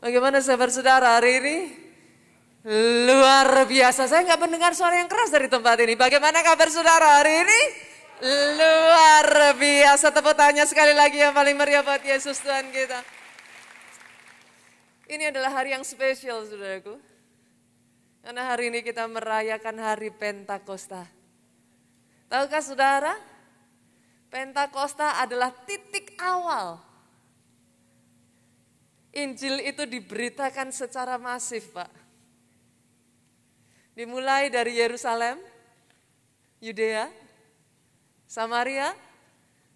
Bagaimana saudara-saudara hari ini? Luar biasa, saya nggak mendengar suara yang keras dari tempat ini. Bagaimana kabar saudara hari ini? Luar biasa, tepuk tangannya sekali lagi yang paling meriah buat Yesus Tuhan kita. Ini adalah hari yang spesial saudaraku. Karena hari ini kita merayakan hari Pentakosta. Tahukah saudara? Pentakosta adalah titik awal. Injil itu diberitakan secara masif, Pak. Dimulai dari Yerusalem, Yudea, Samaria,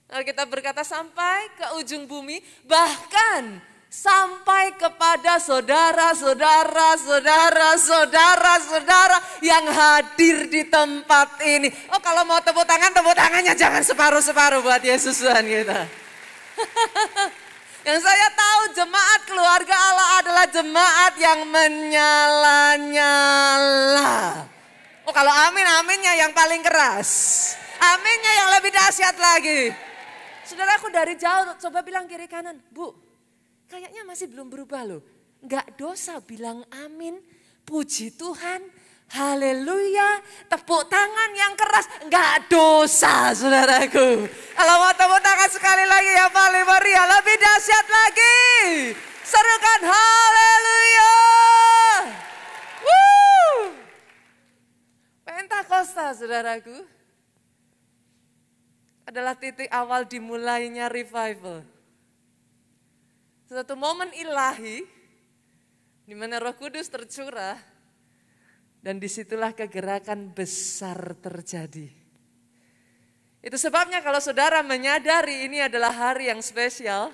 lalu kita berkata sampai ke ujung bumi, bahkan sampai kepada saudara-saudara yang hadir di tempat ini. Oh, kalau mau tepuk tangannya jangan separuh-separuh buat Yesus Tuhan kita. Yang saya tahu jemaat keluarga Allah adalah jemaat yang menyala-nyala. Oh, kalau aminnya yang paling keras. Aminnya yang lebih dahsyat lagi. Saudaraku dari jauh coba bilang kiri kanan, Bu, kayaknya masih belum berubah loh. Enggak dosa bilang amin, puji Tuhan, haleluya, tepuk tangan yang keras, enggak dosa saudaraku. Kalau mau tepuk tangan sekali lagi yang paling meriah, lebih dahsyat lagi. Serukan haleluya. Pentakosta saudaraku adalah titik awal dimulainya revival. Suatu momen ilahi di mana Roh Kudus tercurah dan disitulah kegerakan besar terjadi. Itu sebabnya kalau saudara menyadari ini adalah hari yang spesial,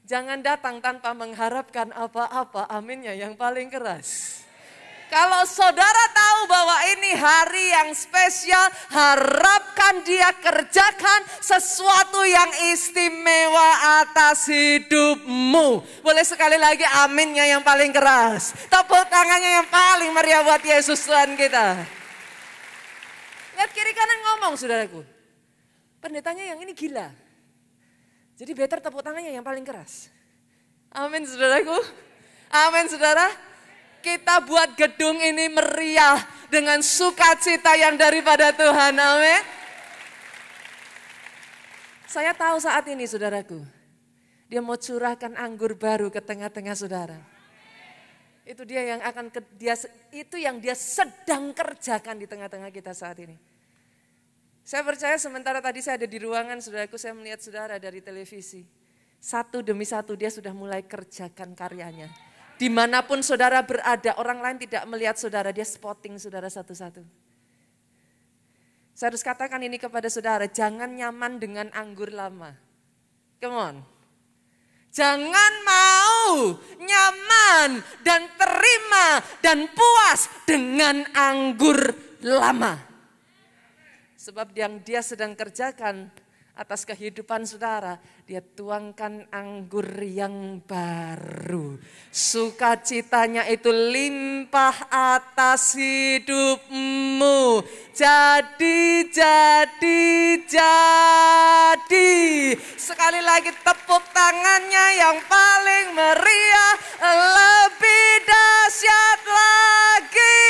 jangan datang tanpa mengharapkan apa-apa, aminnya yang paling keras. Kalau saudara tahu bahwa ini hari yang spesial, harapkan dia kerjakan sesuatu yang istimewa atas hidupmu. Boleh sekali lagi aminnya yang paling keras. Tepuk tangannya yang paling meriah buat Yesus Tuhan kita. Lihat kiri kanan ngomong saudaraku. Pendetanya yang ini gila. Jadi better tepuk tangannya yang paling keras. Amin saudaraku. Amin saudara. Kita buat gedung ini meriah dengan sukacita yang daripada Tuhan. Amin. Saya tahu saat ini saudaraku, dia mau curahkan anggur baru ke tengah-tengah saudara. Itu dia yang dia sedang kerjakan di tengah-tengah kita saat ini. Saya percaya sementara tadi saya ada di ruangan saudaraku, saya melihat saudara dari televisi. Satu demi satu dia sudah mulai kerjakan karyanya. Dimanapun saudara berada, orang lain tidak melihat saudara, dia spotting saudara satu-satu. Saya harus katakan ini kepada saudara, jangan nyaman dengan anggur lama. Come on. Jangan mau nyaman dan terima dan puas dengan anggur lama. Sebab yang dia sedang kerjakan atas kehidupan saudara, dia tuangkan anggur yang baru. Sukacitanya itu limpah atas hidupmu. Jadi. Sekali lagi tepuk tangannya yang paling meriah, lebih dahsyat lagi.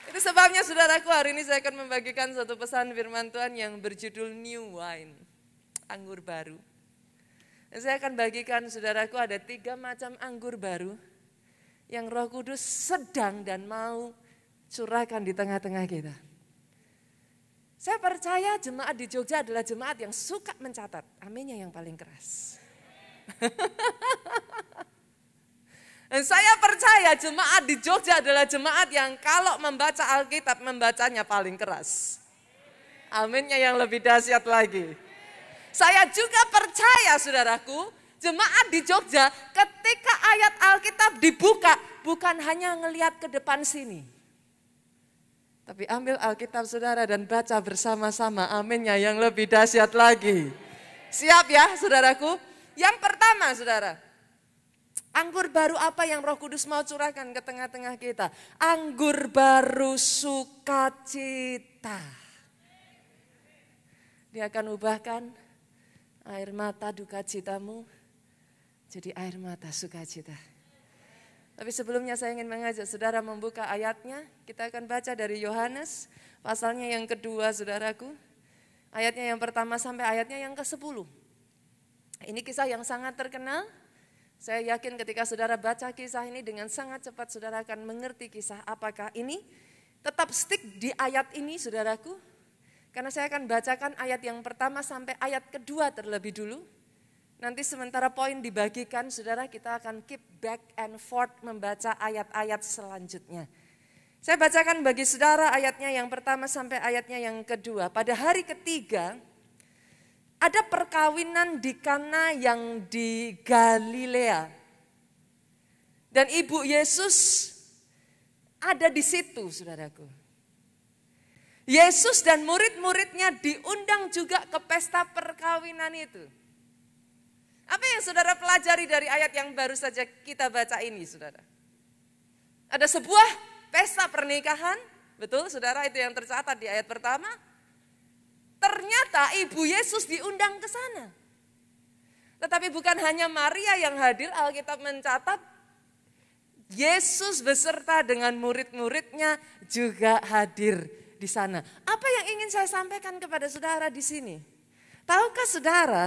Itu sebabnya saudaraku hari ini saya akan membagikan satu pesan firman Tuhan yang berjudul New Wine, anggur baru. Dan saya akan bagikan saudaraku ada 3 macam anggur baru yang Roh Kudus sedang dan mau curahkan di tengah-tengah kita. Saya percaya jemaat di Jogja adalah jemaat yang suka mencatat, aminnya yang paling keras. Dan saya percaya jemaat di Jogja adalah jemaat yang kalau membaca Alkitab membacanya paling keras. Aminnya yang lebih dahsyat lagi. Saya juga percaya saudaraku, jemaat di Jogja ketika ayat Alkitab dibuka bukan hanya ngelihat ke depan sini. Tapi ambil Alkitab saudara dan baca bersama-sama, aminnya yang lebih dahsyat lagi. Siap ya saudaraku? Yang pertama saudara. Anggur baru apa yang Roh Kudus mau curahkan ke tengah-tengah kita? Anggur baru sukacita. Dia akan ubahkan air mata duka citamu jadi air mata sukacita. Tapi sebelumnya saya ingin mengajak saudara membuka ayatnya. Kita akan baca dari Yohanes pasalnya yang kedua saudaraku. Ayatnya yang pertama sampai ayatnya yang ke-10. Ini kisah yang sangat terkenal. Saya yakin ketika saudara baca kisah ini dengan sangat cepat saudara akan mengerti kisah apakah ini. Tetap stick di ayat ini saudaraku. Karena saya akan bacakan ayat yang pertama sampai ayat kedua terlebih dulu. Nanti sementara poin dibagikan, saudara kita akan keep back and forth membaca ayat-ayat selanjutnya. Saya bacakan bagi saudara ayatnya yang pertama sampai ayatnya yang kedua. Pada hari ketiga, ada perkawinan di Kana yang di Galilea. Dan ibu Yesus ada di situ, saudaraku. Yesus dan murid-muridnya diundang juga ke pesta perkawinan itu. Apa yang saudara pelajari dari ayat yang baru saja kita baca ini, saudara? Ada sebuah pesta pernikahan, betul saudara, itu yang tercatat di ayat pertama. Ternyata ibu Yesus diundang ke sana. Tetapi bukan hanya Maria yang hadir, Alkitab mencatat Yesus beserta dengan murid-muridnya juga hadir di sana. Apa yang ingin saya sampaikan kepada saudara di sini? Tahukah saudara,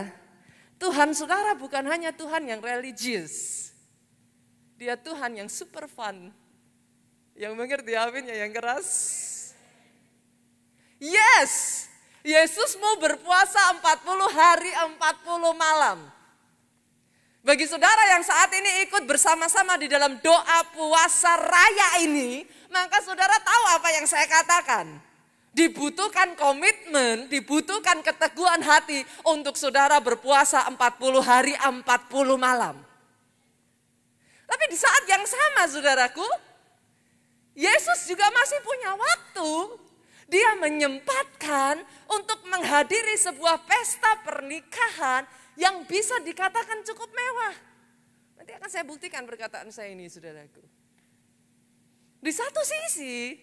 Tuhan saudara bukan hanya Tuhan yang religius. Dia Tuhan yang super fun. Yang mengerti aminnya yang keras. Yes, Yesus mau berpuasa 40 hari 40 malam. Bagi saudara yang saat ini ikut bersama-sama di dalam doa puasa raya ini, maka saudara tahu apa yang saya katakan. Dibutuhkan komitmen, dibutuhkan keteguhan hati untuk saudara berpuasa 40 hari 40 malam. Tapi di saat yang sama saudaraku, Yesus juga masih punya waktu. Dia menyempatkan untuk menghadiri sebuah pesta pernikahan yang bisa dikatakan cukup mewah. Nanti akan saya buktikan perkataan saya ini saudaraku. Di satu sisi,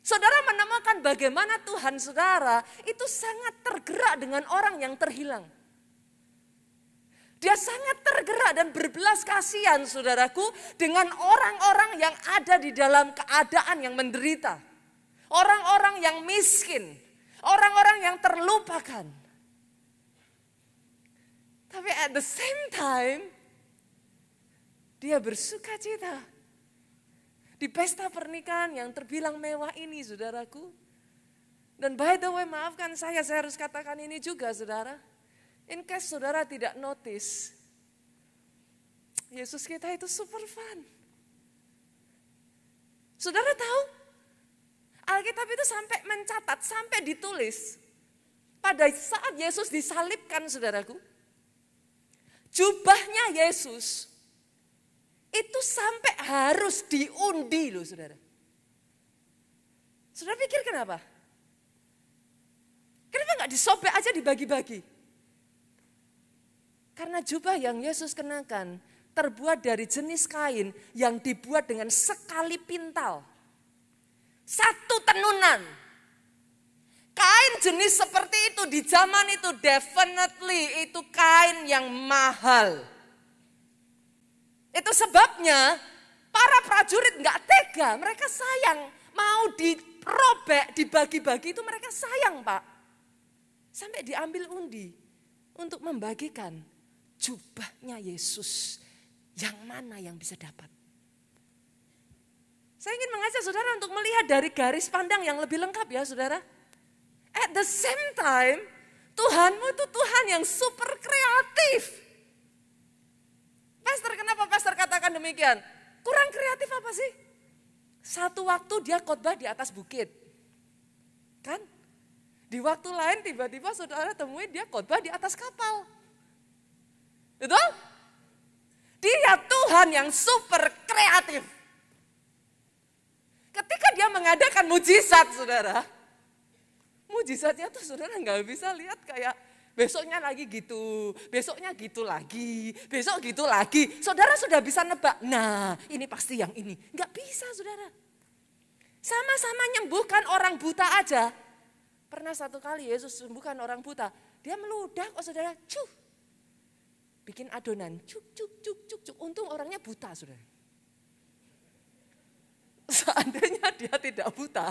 saudara menemukan bagaimana Tuhan saudara itu sangat tergerak dengan orang yang terhilang. Dia sangat tergerak dan berbelas kasihan saudaraku dengan orang-orang yang ada di dalam keadaan yang menderita. Orang-orang yang miskin, orang-orang yang terlupakan. Tapi at the same time, dia bersuka cita. Di pesta pernikahan yang terbilang mewah ini saudaraku. Dan by the way maafkan saya harus katakan ini juga saudara. In case saudara tidak notice, Yesus kita itu super fun. Saudara tahu, Alkitab itu sampai mencatat, sampai ditulis. Pada saat Yesus disalibkan saudaraku, jubahnya Yesus itu sampai harus diundi loh saudara. Saudara pikir kenapa? Kenapa nggak disobek aja dibagi-bagi? Karena jubah yang Yesus kenakan terbuat dari jenis kain yang dibuat dengan sekali pintal. Satu tenunan. Kain jenis seperti itu di zaman itu definitely itu kain yang mahal. Itu sebabnya para prajurit nggak tega, mereka sayang. Mau dirobek, dibagi-bagi itu mereka sayang Pak. Sampai diambil undi untuk membagikan jubahnya Yesus. Yang mana yang bisa dapat? Saya ingin mengajak saudara untuk melihat dari garis pandang yang lebih lengkap ya saudara. At the same time, Tuhanmu itu Tuhan yang super kreatif. Pastor, kenapa pastor katakan demikian? Kurang kreatif apa sih? Satu waktu dia khotbah di atas bukit. Kan? Di waktu lain tiba-tiba saudara temui dia khotbah di atas kapal. Betul? Dia Tuhan yang super kreatif. Ketika dia mengadakan mujizat saudara. Mujizatnya tuh saudara nggak bisa lihat kayak besoknya lagi gitu, besoknya gitu lagi, besok gitu lagi. Saudara sudah bisa nebak, nah ini pasti yang ini. Nggak bisa saudara. Sama-sama nyembuhkan orang buta aja. Pernah satu kali Yesus sembuhkan orang buta. Dia meludah kok saudara, cuh. bikin adonan, cuk cuk cuk cuk cuk. Untung orangnya buta, saudara. Seandainya dia tidak buta,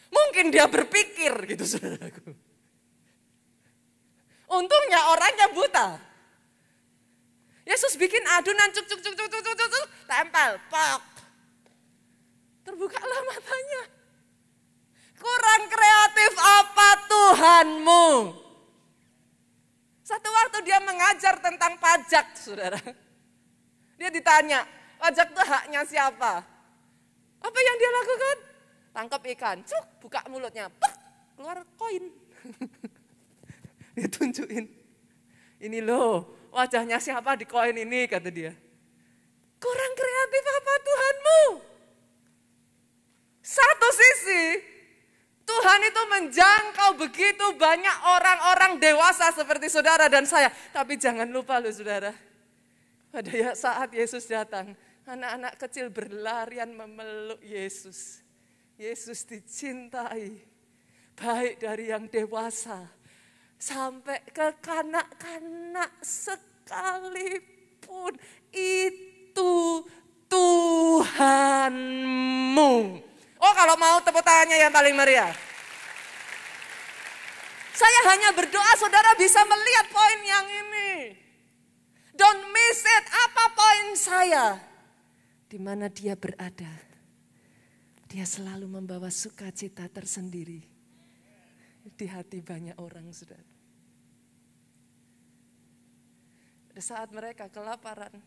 mungkin dia berpikir gitu, saudaraku. Untungnya orangnya buta. Yesus bikin adonan cuk cuk cuk cuk cuk cuk cuk, tempel, pok. Terbukalah matanya. Kurang kreatif apa Tuhanmu? Satu waktu dia mengajar tentang pajak, saudara. Dia ditanya, pajak itu haknya siapa? Apa yang dia lakukan? Tangkap ikan, cuk, buka mulutnya, puk, keluar koin. Dia tunjukin, ini loh wajahnya siapa di koin ini, kata dia. Kurang kreatif apa Tuhanmu? Satu sisi, Tuhan itu menjangkau begitu banyak orang-orang dewasa seperti saudara dan saya. Tapi jangan lupa loh saudara, pada saat Yesus datang, anak-anak kecil berlarian memeluk Yesus. Yesus dicintai, baik dari yang dewasa, sampai ke kanak-kanak sekalipun. Itu Tuhanmu. Oh, kalau mau tepuk tangannya yang paling meriah. Saya hanya berdoa saudara bisa melihat poin yang ini. Don't miss it. Apa poin saya? Di mana dia berada, dia selalu membawa sukacita tersendiri di hati banyak orang, saudara. Pada saat mereka kelaparan,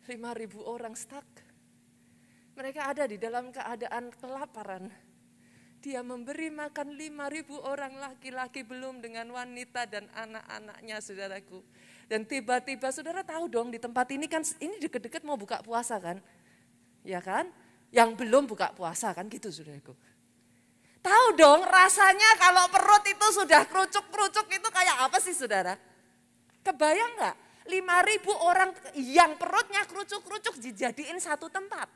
5.000 orang stuck. Mereka ada di dalam keadaan kelaparan. Dia memberi makan 5.000 orang laki-laki belum dengan wanita dan anak-anaknya, saudaraku. Dan tiba-tiba saudara tahu dong di tempat ini kan, ini deket-deket mau buka puasa kan. Ya kan? Yang belum buka puasa kan gitu, saudaraku. Tahu dong rasanya kalau perut itu sudah kerucuk-kerucuk itu kayak apa sih, saudara? Kebayang gak? 5.000 orang yang perutnya kerucuk-kerucuk dijadiin satu tempat.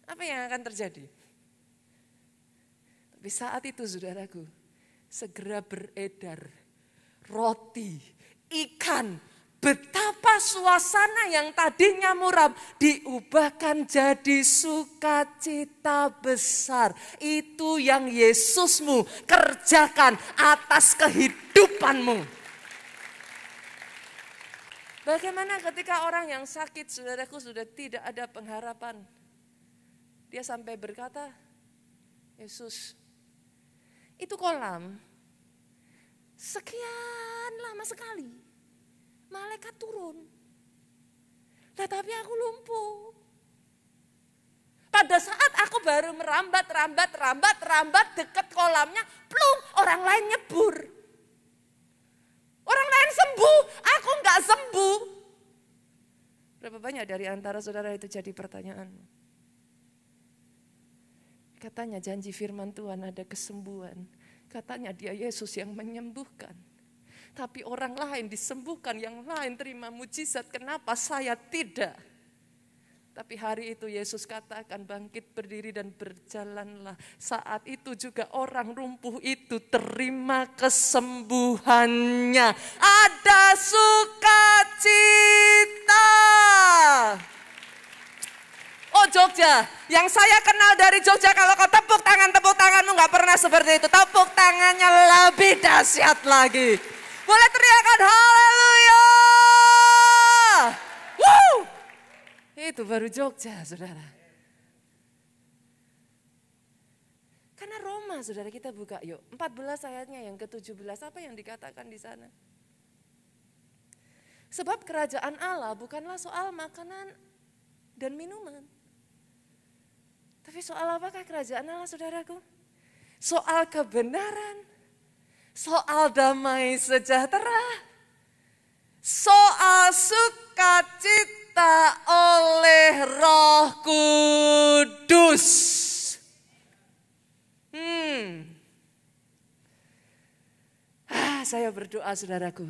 Apa yang akan terjadi? Tapi saat itu saudaraku, segera beredar roti, ikan, betapa suasana yang tadinya muram diubahkan jadi sukacita besar. Itu yang Yesusmu kerjakan atas kehidupanmu. Bagaimana ketika orang yang sakit, saudaraku, sudah tidak ada pengharapan. Dia sampai berkata, Yesus, itu kolam sekian lama sekali, malaikat turun. Nah, tapi aku lumpuh. Pada saat aku baru merambat dekat kolamnya, plung, orang lain nyebur. Orang lain sembuh, aku enggak sembuh. Berapa banyak dari antara saudara itu jadi pertanyaan? Katanya janji firman Tuhan ada kesembuhan. Katanya dia Yesus yang menyembuhkan. Tapi orang lain disembuhkan, yang lain terima mujizat. Kenapa saya tidak? Tapi hari itu Yesus katakan bangkit berdiri dan berjalanlah. Saat itu juga orang lumpuh itu terima kesembuhannya. Ada sukacita. Oh Jogja, yang saya kenal dari Jogja, kalau kau tepuk tanganmu gak pernah seperti itu. Tepuk tangannya lebih dahsyat lagi. Boleh teriakan haleluya. Woo! Itu baru Jogja, saudara. Karena Roma, saudara, kita buka yuk. 14 ayatnya yang ke-17, apa yang dikatakan di sana? Sebab kerajaan Allah bukanlah soal makanan dan minuman. Tapi soal apakah kerajaan Allah, saudaraku? Soal kebenaran, soal damai sejahtera, soal sukacita oleh Roh Kudus. Saya berdoa, saudaraku,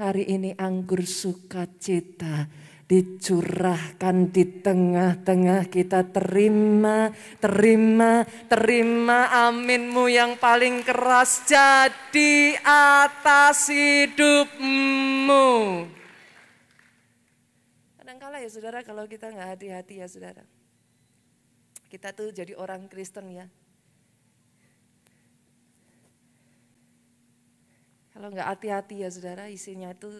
Hari ini anggur sukacita dicurahkan di tengah-tengah kita. Terima, terima, terima aminmu yang paling keras jadi atas hidupmu. Kadangkala ya saudara, kalau kita nggak hati-hati ya saudara, kita tuh jadi orang Kristen ya. Kalau nggak hati-hati ya saudara, isinya itu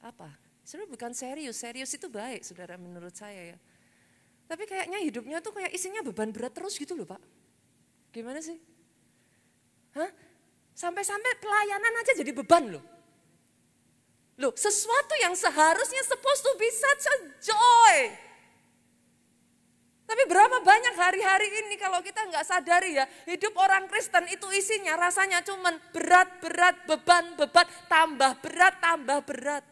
apa? Sebenarnya bukan serius, serius itu baik saudara menurut saya ya. Tapi kayaknya hidupnya tuh kayak isinya beban berat terus gitu loh Pak. Gimana sih? Hah? Sampai-sampai pelayanan aja jadi beban loh. Loh, sesuatu yang seharusnya supposed to be such a joy. Tapi berapa banyak hari-hari ini kalau kita nggak sadari ya, hidup orang Kristen itu isinya rasanya cuman berat-berat, beban-beban, tambah berat.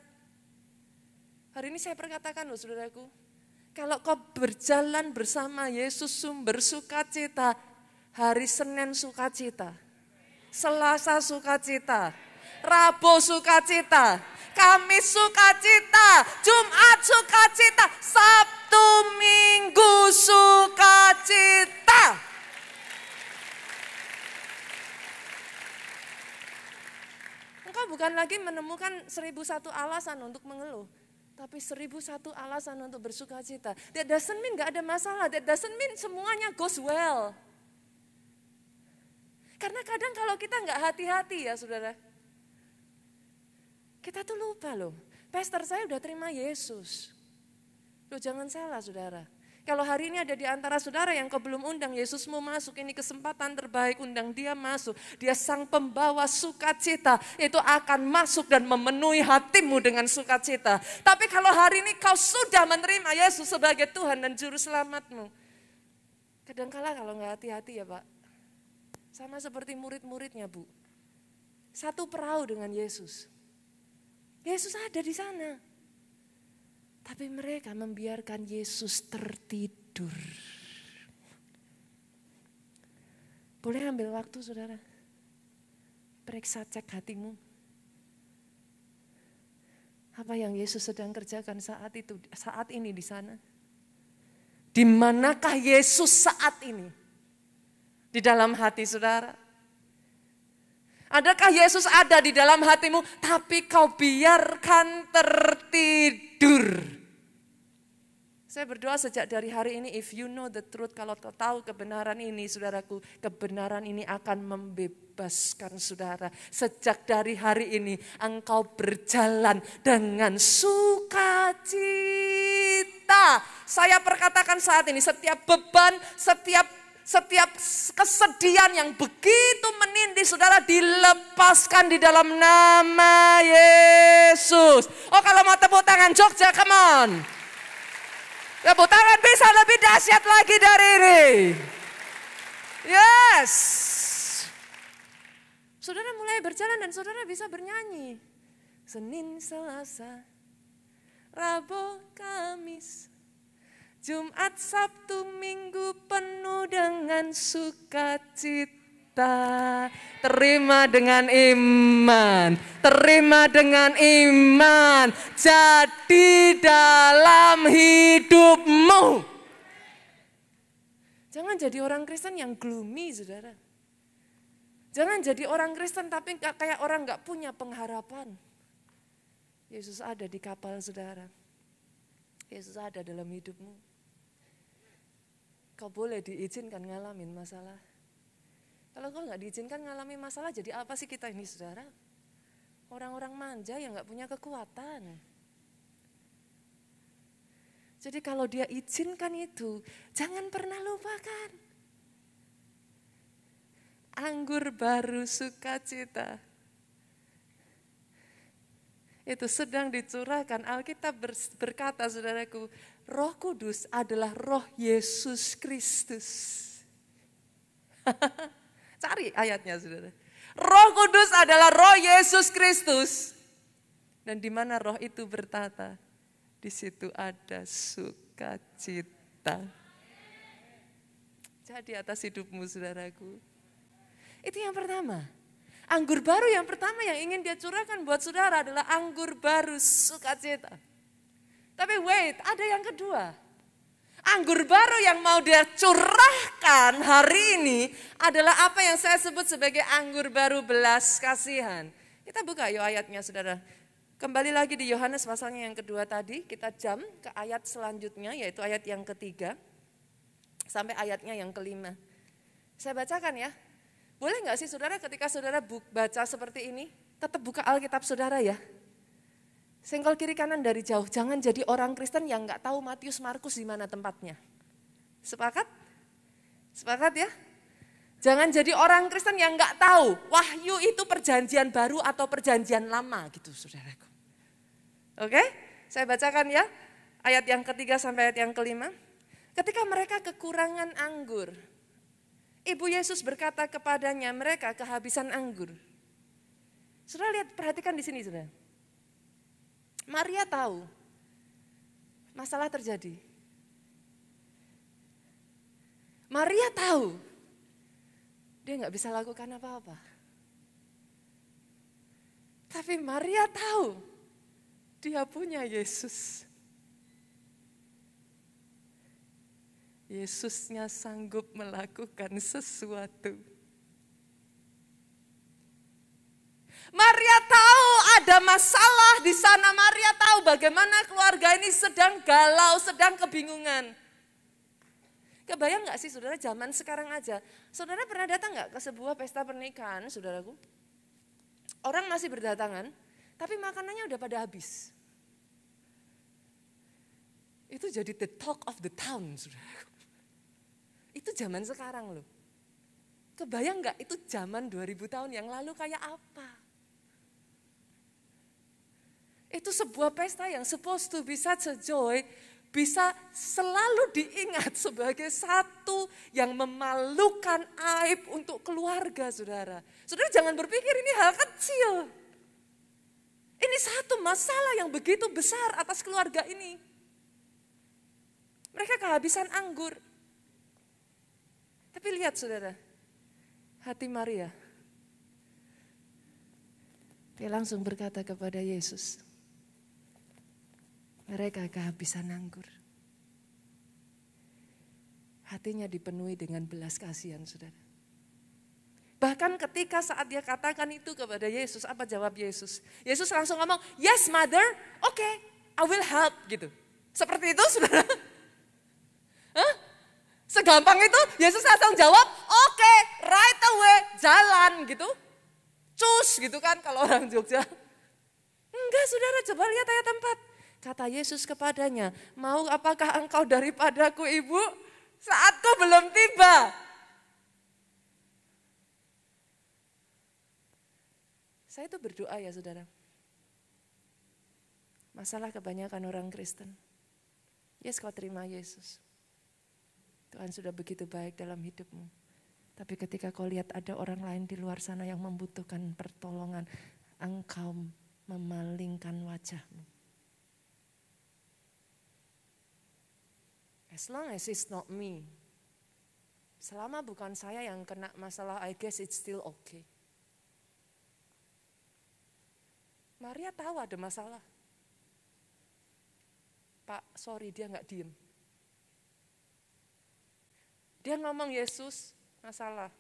Hari ini saya perkatakan loh saudaraku, kalau kau berjalan bersama Yesus sumber sukacita, hari Senin sukacita, Selasa sukacita, Rabu sukacita, Kamis sukacita, Jumat sukacita, Sabtu Minggu sukacita. Engkau bukan lagi menemukan 1001 alasan untuk mengeluh, tapi 1001 alasan untuk bersukacita. That doesn't mean gak ada masalah, that doesn't mean semuanya goes well. Karena kadang kalau kita gak hati-hati ya saudara, kita tuh lupa loh, pastor saya udah terima Yesus. Loh jangan salah saudara. Kalau hari ini ada di antara saudara yang kau belum undang Yesusmu masuk, ini kesempatan terbaik, undang dia masuk. Dia sang pembawa sukacita, itu akan masuk dan memenuhi hatimu dengan sukacita. Tapi kalau hari ini kau sudah menerima Yesus sebagai Tuhan dan Juru Selamatmu, kadangkala kalau nggak hati-hati ya Pak, sama seperti murid-muridnya Bu, satu perahu dengan Yesus. Yesus ada di sana. Tapi mereka membiarkan Yesus tertidur. Boleh ambil waktu saudara? Periksa cek hatimu. Apa yang Yesus sedang kerjakan saat itu, saat ini di sana? Di manakah Yesus saat ini? Di dalam hati saudara? Adakah Yesus ada di dalam hatimu, tapi kau biarkan tertidur? Saya berdoa sejak dari hari ini, if you know the truth, kalau kau tahu kebenaran ini, saudaraku, kebenaran ini akan membebaskan saudara. Sejak dari hari ini, engkau berjalan dengan sukacita. Saya perkatakan saat ini, setiap beban, setiap kesedihan yang begitu menindih saudara dilepaskan di dalam nama Yesus. Oh kalau mau tepuk tangan Jogja, come on. Tepuk tangan bisa lebih dahsyat lagi dari ini. Yes. Saudara mulai berjalan dan saudara bisa bernyanyi. Senin, Selasa, Rabu, Kamis, Jumat, Sabtu, Minggu penuh dengan sukacita. Terima dengan iman, terima dengan iman. Jadi dalam hidupmu. Jangan jadi orang Kristen yang gloomy, saudara. Jangan jadi orang Kristen tapi kayak orang gak punya pengharapan. Yesus ada di kapal saudara. Yesus ada dalam hidupmu. Kau boleh diizinkan ngalamin masalah. Kalau kau nggak diizinkan ngalamin masalah, jadi apa sih kita ini saudara? Orang-orang manja yang nggak punya kekuatan. Jadi kalau dia izinkan itu, jangan pernah lupakan. Anggur baru sukacita. Itu sedang dicurahkan. Alkitab berkata saudaraku, Roh Kudus adalah roh Yesus Kristus. Cari ayatnya saudara. Roh Kudus adalah roh Yesus Kristus. Dan di mana roh itu bertata, di situ ada sukacita. Jadi atas hidupmu saudaraku. Itu yang pertama. Anggur baru yang pertama yang ingin dia curahkan buat saudara adalah anggur baru sukacita. Tapi wait, ada yang kedua. Anggur baru yang mau dia curahkan hari ini adalah apa yang saya sebut sebagai anggur baru belas kasihan. Kita buka yuk ayatnya saudara. Kembali lagi di Yohanes pasalnya yang kedua tadi, kita jump ke ayat selanjutnya yaitu ayat yang ketiga sampai ayatnya yang kelima. Saya bacakan ya. Boleh nggak sih saudara ketika saudara baca seperti ini, tetap buka Alkitab saudara ya. Senggol kiri kanan dari jauh, jangan jadi orang Kristen yang nggak tahu Matius Markus di mana tempatnya. Sepakat? Sepakat ya? Jangan jadi orang Kristen yang nggak tahu Wahyu itu perjanjian baru atau perjanjian lama gitu saudaraku. Oke? Saya bacakan ya ayat yang ketiga sampai ayat yang kelima. Ketika mereka kekurangan anggur, Ibu Yesus berkata kepadanya, mereka kehabisan anggur. Saudara lihat, perhatikan di sini saudara. Maria tahu masalah terjadi. Maria tahu dia nggak bisa lakukan apa-apa. Tapi Maria tahu dia punya Yesus. Yesusnya sanggup melakukan sesuatu. Maria tahu ada masalah di sana. Maria tahu bagaimana keluarga ini sedang galau, sedang kebingungan. Kebayang gak sih saudara zaman sekarang aja. Saudara pernah datang gak ke sebuah pesta pernikahan saudaraku? Orang masih berdatangan, tapi makanannya udah pada habis. Itu jadi the talk of the town saudaraku. Itu zaman sekarang loh. Kebayang gak itu zaman 2000 tahun yang lalu kayak apa? Itu sebuah pesta yang supposed to be such a joy, bisa selalu diingat sebagai satu yang memalukan aib untuk keluarga saudara. Saudara jangan berpikir ini hal kecil. Ini satu masalah yang begitu besar atas keluarga ini. Mereka kehabisan anggur. Tapi lihat saudara, hati Maria. Dia langsung berkata kepada Yesus, mereka kehabisan anggur. Hatinya dipenuhi dengan belas kasihan saudara. Bahkan ketika saat dia katakan itu kepada Yesus, apa jawab Yesus? Yesus langsung ngomong, yes mother, okay, I will help gitu. Seperti itu saudara. Hah? Segampang itu Yesus langsung jawab, oke, right away, jalan gitu. Cus gitu kan kalau orang Jogja. Enggak saudara, coba lihat ayat 4. Kata Yesus kepadanya, mau apakah engkau daripadaku ibu? Saatku belum tiba. Saya itu berdoa ya saudara. Masalah kebanyakan orang Kristen. Yes, kau terima Yesus. Tuhan sudah begitu baik dalam hidupmu. Tapi ketika kau lihat ada orang lain di luar sana yang membutuhkan pertolongan, engkau memalingkan wajahmu. As long as it's not me. Selama bukan saya yang kena masalah, I guess it's still okay. Maria tahu ada masalah. Pak, sorry dia nggak diem. Dia ngomong Yesus, masalah.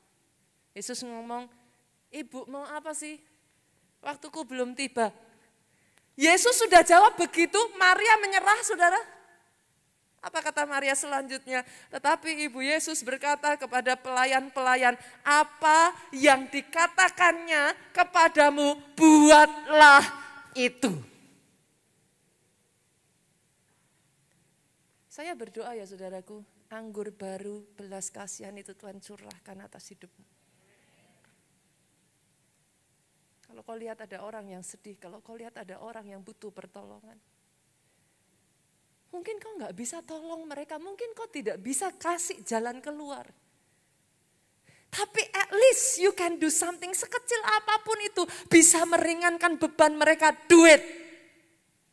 Yesus ngomong, ibu mau apa sih? Waktuku belum tiba. Yesus sudah jawab begitu, Maria menyerah saudara. Apa kata Maria selanjutnya? Tetapi Ibu Yesus berkata kepada pelayan-pelayan, apa yang dikatakannya kepadamu, buatlah itu. Saya berdoa ya saudaraku, anggur baru belas kasihan itu Tuhan curahkan atas hidupmu. Kalau kau lihat ada orang yang sedih, kalau kau lihat ada orang yang butuh pertolongan. Mungkin kau nggak bisa tolong mereka, mungkin kau tidak bisa kasih jalan keluar. Tapi at least you can do something, sekecil apapun itu bisa meringankan beban mereka, do it.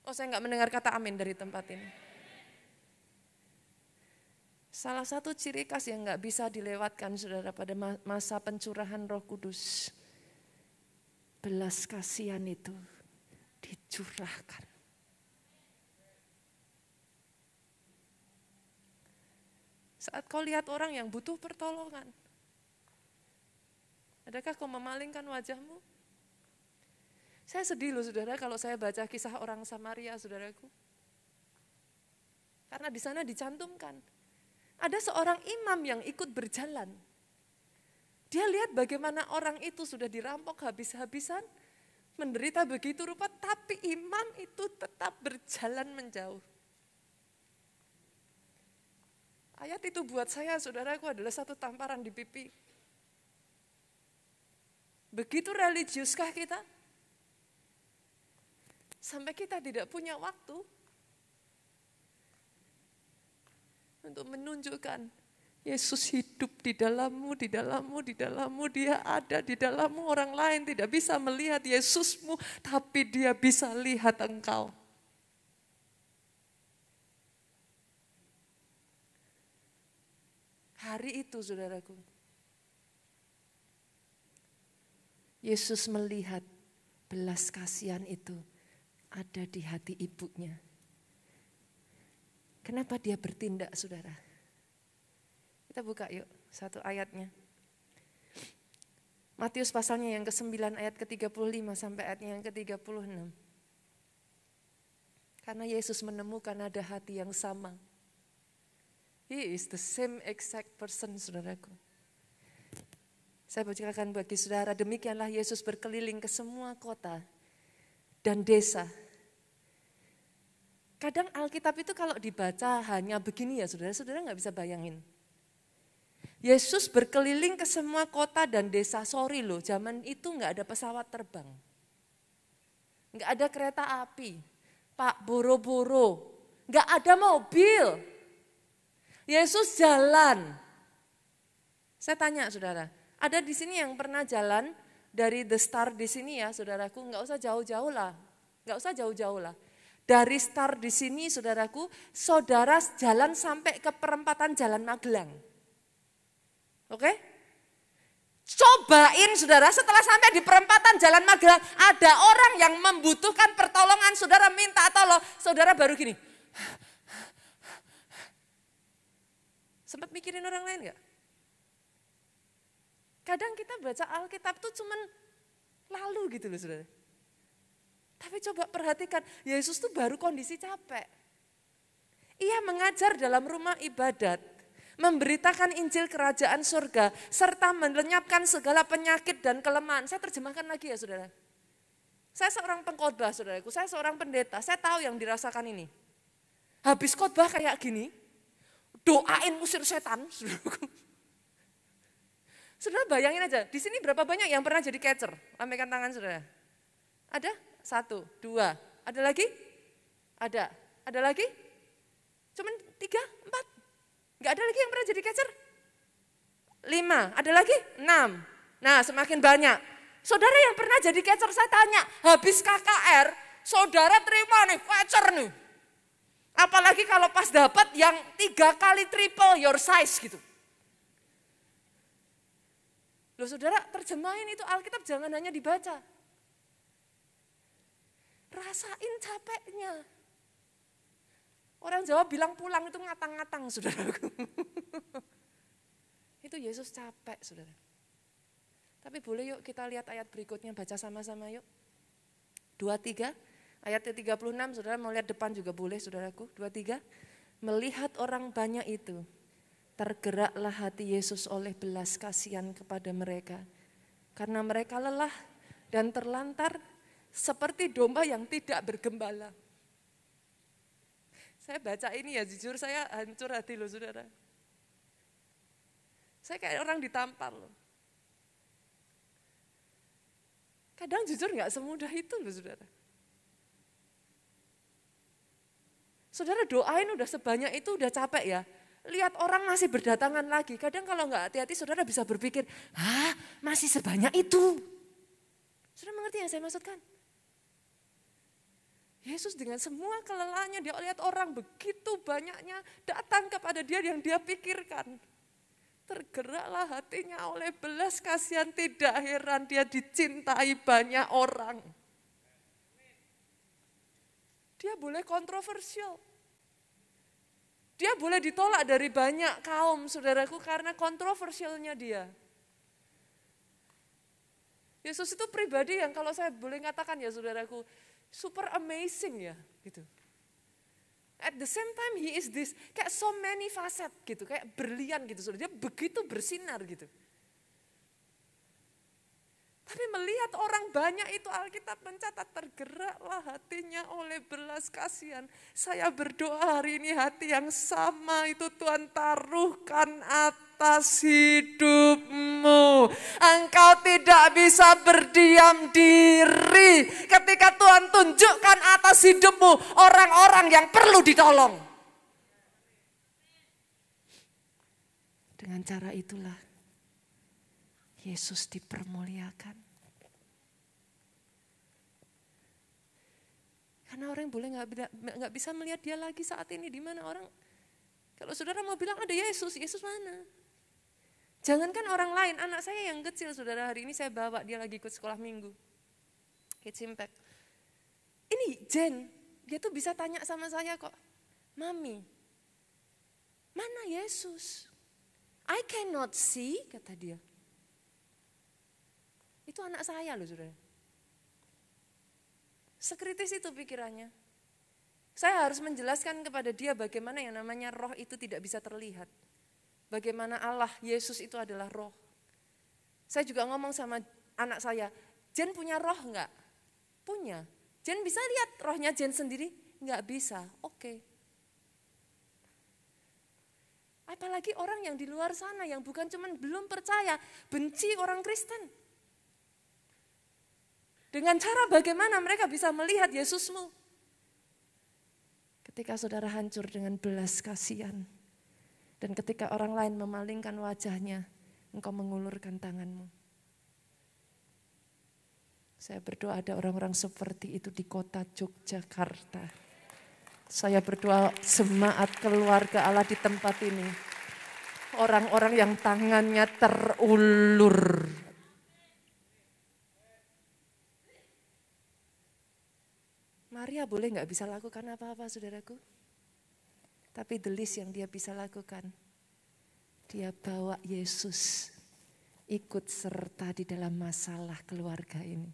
Oh saya nggak mendengar kata amin dari tempat ini. Salah satu ciri khas yang nggak bisa dilewatkan saudara pada masa pencurahan Roh Kudus. belas kasihan itu dicurahkan. Saat kau lihat orang yang butuh pertolongan, adakah kau memalingkan wajahmu? Saya sedih loh saudara kalau saya baca kisah orang Samaria saudaraku. Karena di sana dicantumkan, ada seorang imam yang ikut berjalan. Dia lihat bagaimana orang itu sudah dirampok habis-habisan, menderita begitu rupa, tapi imam itu tetap berjalan menjauh. Ayat itu buat saya, saudaraku, adalah satu tamparan di pipi. Begitu religiuskah kita? Sampai kita tidak punya waktu untuk menunjukkan Yesus hidup di dalammu, di dalammu, di dalammu. Dia ada di dalammu. Orang lain tidak bisa melihat Yesusmu, tapi dia bisa lihat engkau. Hari itu saudaraku, Yesus melihat belas kasihan itu ada di hati ibunya. Kenapa dia bertindak saudara? Kita buka yuk satu ayatnya. Matius pasalnya yang ke-9 ayat ke-35 sampai ayatnya yang ke-36. Karena Yesus menemukan ada hati yang sama. He is the same exact person, saudaraku. Saya bacakan bagi saudara, demikianlah Yesus berkeliling ke semua kota dan desa. Kadang Alkitab itu kalau dibaca hanya begini ya saudara-saudara nggak bisa bayangin. Yesus berkeliling ke semua kota dan desa. Sorry loh, zaman itu nggak ada pesawat terbang. Nggak ada kereta api. Pak, boro-boro. Nggak ada mobil. Yesus jalan. Saya tanya saudara, ada di sini yang pernah jalan dari The Star di sini ya saudaraku, nggak usah jauh-jauh lah. Nggak usah jauh-jauh lah. Dari Star di sini saudaraku, saudara jalan sampai ke perempatan Jalan Magelang. Oke? Cobain saudara, setelah sampai di perempatan Jalan Magelang, ada orang yang membutuhkan pertolongan, saudara minta tolong, saudara baru gini. Sempat mikirin orang lain gak? Kadang kita baca Alkitab tuh cuman lalu gitu loh saudara. Tapi coba perhatikan, Yesus tuh baru kondisi capek. Ia mengajar dalam rumah ibadat, memberitakan Injil kerajaan surga, serta melenyapkan segala penyakit dan kelemahan. Saya terjemahkan lagi ya saudara. Saya seorang pengkhotbah saudaraku, saya seorang pendeta, saya tahu yang dirasakan ini. Habis khotbah kayak gini, doain usir setan saudaraku. Saudara bayangin aja, di sini berapa banyak yang pernah jadi catcher? Lambaikan tangan saudara. Ada? 1, 2, ada lagi? Ada lagi? Cuman 3, 4? Enggak ada lagi yang pernah jadi catcher? 5, ada lagi? 6. Nah semakin banyak. Saudara yang pernah jadi catcher saya tanya, habis KKR, saudara terima nih catcher nih. Apalagi kalau pas dapat yang 3 kali triple your size gitu. Loh saudara terjemahin itu Alkitab jangan hanya dibaca. Rasain capeknya. Orang Jawa bilang pulang itu ngatang-ngatang saudaraku. Itu Yesus capek saudara. Tapi boleh yuk kita lihat ayat berikutnya, baca sama-sama yuk. 23 ayat 36 saudara mau lihat depan juga boleh saudaraku. 23 melihat orang banyak itu, tergeraklah hati Yesus oleh belas kasihan kepada mereka. Karena mereka lelah dan terlantar seperti domba yang tidak bergembala. Saya baca ini ya jujur saya hancur hati loh saudara. Saya kayak orang ditampar loh. Kadang jujur gak semudah itu loh saudara. Saudara doain udah sebanyak itu udah capek ya. Lihat orang masih berdatangan lagi. Kadang kalau gak hati-hati saudara bisa berpikir, hah masih sebanyak itu. Saudara mengerti yang saya maksudkan? Yesus dengan semua kelelahannya dia lihat orang begitu banyaknya datang kepada dia yang dia pikirkan. Tergeraklah hatinya oleh belas kasihan, tidak heran dia dicintai banyak orang. Dia boleh kontroversial. Dia boleh ditolak dari banyak kaum, saudaraku, karena kontroversialnya dia. Yesus itu pribadi yang kalau saya boleh katakan ya saudaraku, super amazing ya gitu. At the same time he is this, kayak so many facet gitu, kayak berlian gitu saudara. Dia begitu bersinar gitu. Tapi melihat orang banyak itu Alkitab mencatat tergeraklah hatinya oleh belas kasihan. Saya berdoa hari ini hati yang sama itu Tuhan taruhkan atas hidupmu. Engkau tidak bisa berdiam diri ketika Tuhan tunjukkan atas hidupmu orang-orang yang perlu ditolong. Dengan cara itulah Yesus dipermuliakan. Karena orang boleh nggak bisa melihat dia lagi saat ini di mana orang. Kalau saudara mau bilang ada Yesus, Yesus mana? Jangankan orang lain, anak saya yang kecil saudara hari ini saya bawa dia lagi ikut sekolah minggu. Kids Impact. Ini Jen, dia tuh bisa tanya sama saya kok, Mami, mana Yesus? I cannot see, kata dia. Itu anak saya loh saudara. Sekritis itu pikirannya. Saya harus menjelaskan kepada dia bagaimana yang namanya roh itu tidak bisa terlihat. Bagaimana Allah, Yesus itu adalah roh. Saya juga ngomong sama anak saya, Jen punya roh enggak? Punya. Jen bisa lihat rohnya Jen sendiri? Enggak bisa, oke. Apalagi orang yang di luar sana yang bukan cuma belum percaya, benci orang Kristen. Dengan cara bagaimana mereka bisa melihat Yesusmu. Ketika saudara hancur dengan belas kasihan. Dan ketika orang lain memalingkan wajahnya, engkau mengulurkan tanganmu. Saya berdoa ada orang-orang seperti itu di kota Yogyakarta. Saya berdoa jemaat keluarga Allah di tempat ini. Orang-orang yang tangannya terulur. Maria boleh nggak bisa lakukan apa-apa saudaraku. Tapi the least yang dia bisa lakukan. Dia bawa Yesus ikut serta di dalam masalah keluarga ini.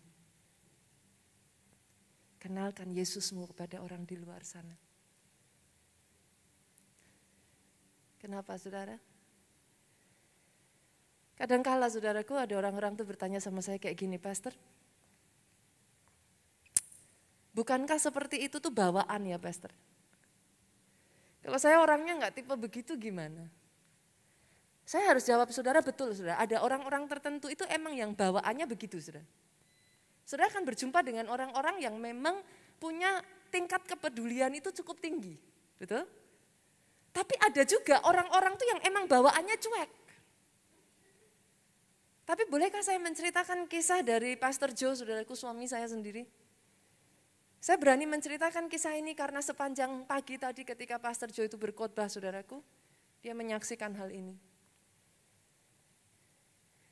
Kenalkan Yesusmu kepada orang di luar sana. Kenapa saudara? Kadangkala saudaraku ada orang-orang tuh bertanya sama saya kayak gini, Pastor. Bukankah seperti itu tuh bawaan ya Pastor? Kalau saya orangnya nggak tipe begitu gimana? Saya harus jawab saudara betul saudara. Ada orang-orang tertentu itu emang yang bawaannya begitu saudara. Saudara akan berjumpa dengan orang-orang yang memang punya tingkat kepedulian itu cukup tinggi. Betul? Tapi ada juga orang-orang tuh yang emang bawaannya cuek. Tapi bolehkah saya menceritakan kisah dari Pastor Joe, saudaraku suami saya sendiri? Saya berani menceritakan kisah ini karena sepanjang pagi tadi ketika Pastor Joe itu berkhotbah saudaraku, dia menyaksikan hal ini.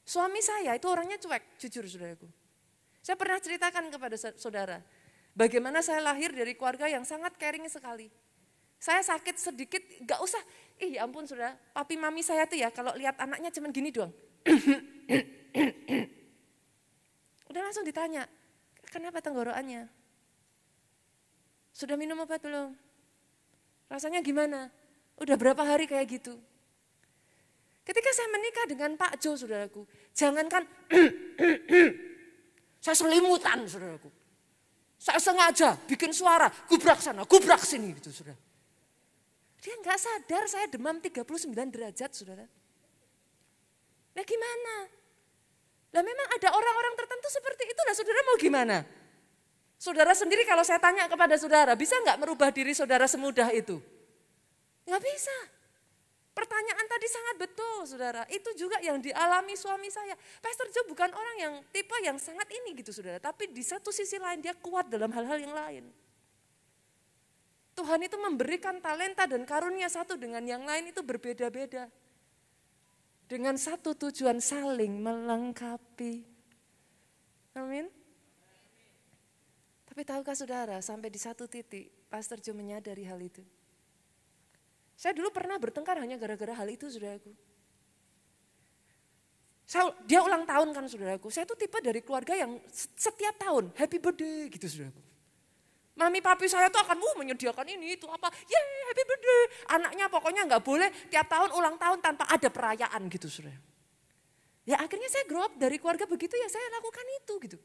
Suami saya itu orangnya cuek, jujur saudaraku. Saya pernah ceritakan kepada saudara, bagaimana saya lahir dari keluarga yang sangat caring sekali. Saya sakit sedikit, gak usah, ya ampun saudara, papi mami saya tuh ya kalau lihat anaknya cuman gini doang. Udah langsung ditanya, kenapa tenggorokannya? Sudah minum obat belum? Rasanya gimana? Udah berapa hari kayak gitu? Ketika saya menikah dengan Pak Jo, saudaraku, jangankan saya selimutan, saudaraku. Saya sengaja bikin suara, gubrak sana, gubrak sini gitu, saudara. Dia nggak sadar saya demam 39 derajat, saudara. Nah gimana? Lah memang ada orang-orang tertentu seperti itulah, saudara mau gimana? Saudara sendiri kalau saya tanya kepada saudara, bisa nggak merubah diri saudara semudah itu? Nggak bisa. Pertanyaan tadi sangat betul saudara, itu juga yang dialami suami saya. Pastor Joe bukan orang yang tipe yang sangat ini gitu saudara, tapi di satu sisi lain dia kuat dalam hal-hal yang lain. Tuhan itu memberikan talenta dan karunia satu dengan yang lain itu berbeda-beda. Dengan satu tujuan saling melengkapi. Amin. Tapi tahukah saudara, sampai di satu titik Pastor Joe menyadari hal itu. Saya dulu pernah bertengkar hanya gara-gara hal itu, saudaraku. Dia ulang tahun kan, saudaraku. Saya tuh tipe dari keluarga yang setiap tahun happy birthday gitu, saudaraku. Mami papi saya tuh akan menyediakan ini itu apa, yeay happy birthday. Anaknya pokoknya nggak boleh tiap tahun ulang tahun tanpa ada perayaan gitu, saudara. Ya akhirnya saya grow up dari keluarga begitu, ya saya lakukan itu gitu.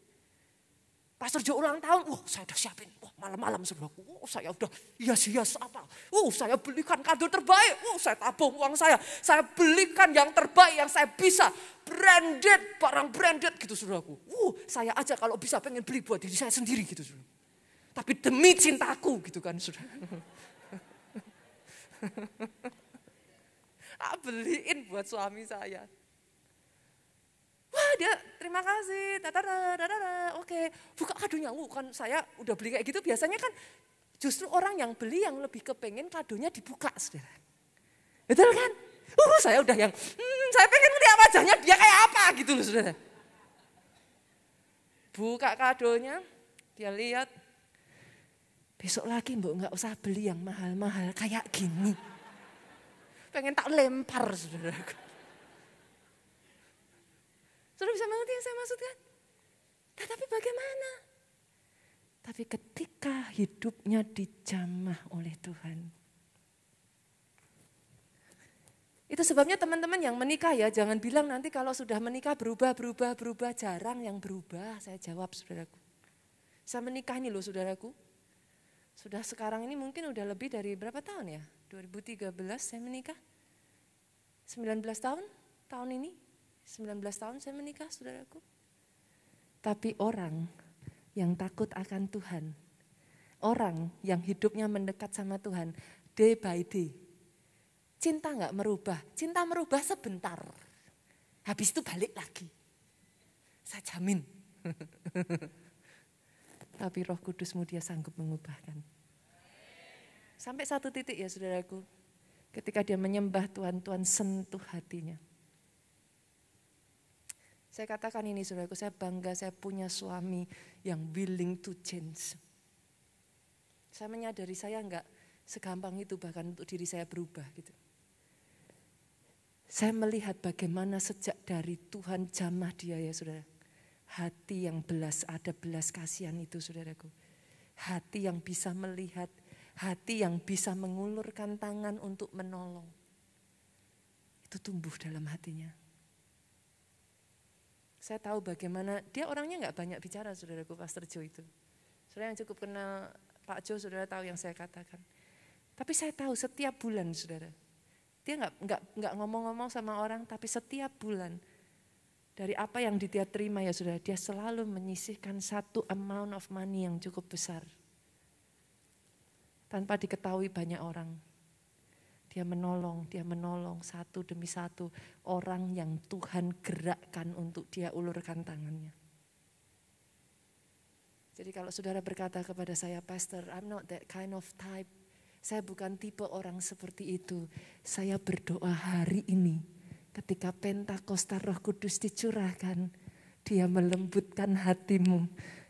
Pastor Joe ulang tahun, saya udah siapin, malam-malam saudaraku, saya udah hias-hias apa, saya belikan kado terbaik, saya tabung uang saya belikan yang terbaik yang saya bisa, branded, barang branded gitu saudaraku. Saya aja kalau bisa pengen beli buat diri saya sendiri gitu saudara. Tapi demi cintaku gitu kan saudara. Beliin buat suami saya. Wah dia terima kasih, oke, buka kadonya, kan saya udah beli kayak gitu, biasanya kan justru orang yang beli yang lebih kepengen kadonya dibuka, saudara. Betul kan? Saya udah yang, saya pengen lihat wajahnya dia kayak apa gitu loh saudara. Buka kadonya, dia lihat, besok lagi mbok nggak usah beli yang mahal-mahal kayak gini. Pengen tak lempar saudara. Saudara bisa mengerti yang saya maksudkan? Tetapi bagaimana? Tapi ketika hidupnya dijamah oleh Tuhan. Itu sebabnya teman-teman yang menikah ya, jangan bilang nanti kalau sudah menikah berubah, jarang yang berubah. Saya jawab saudaraku. Saya menikah ini loh saudaraku. Sudah sekarang ini mungkin udah lebih dari berapa tahun ya? 2013 saya menikah. 19 tahun ini. 19 tahun saya menikah saudaraku. Tapi orang yang takut akan Tuhan, orang yang hidupnya mendekat sama Tuhan, day by day, cinta gak merubah, cinta merubah sebentar, habis itu balik lagi, saya jamin. Tapi Roh Kudusmu dia sanggup mengubahkan. Sampai satu titik ya saudaraku, ketika dia menyembah Tuhan, Tuhan sentuh hatinya. Saya katakan ini saudaraku, saya bangga saya punya suami yang willing to change. Saya menyadari saya enggak segampang itu bahkan untuk diri saya berubah gitu. Saya melihat bagaimana sejak dari Tuhan jamah dia ya saudara. Hati yang ada belas kasihan itu saudaraku. Hati yang bisa melihat, hati yang bisa mengulurkan tangan untuk menolong. Itu tumbuh dalam hatinya. Saya tahu bagaimana, dia orangnya nggak banyak bicara saudaraku, Pastor Joe itu. Saudara yang cukup kenal Pak Joe, saudara tahu yang saya katakan. Tapi saya tahu setiap bulan saudara, dia nggak ngomong-ngomong sama orang, tapi setiap bulan dari apa yang dia terima ya saudara, dia selalu menyisihkan satu amount of money yang cukup besar. Tanpa diketahui banyak orang. Dia menolong satu demi satu orang yang Tuhan gerakkan untuk dia ulurkan tangannya. Jadi kalau saudara berkata kepada saya, Pastor, I'm not that kind of type. Saya bukan tipe orang seperti itu. Saya berdoa hari ini ketika Pentakosta Roh Kudus dicurahkan, dia melembutkan hatimu.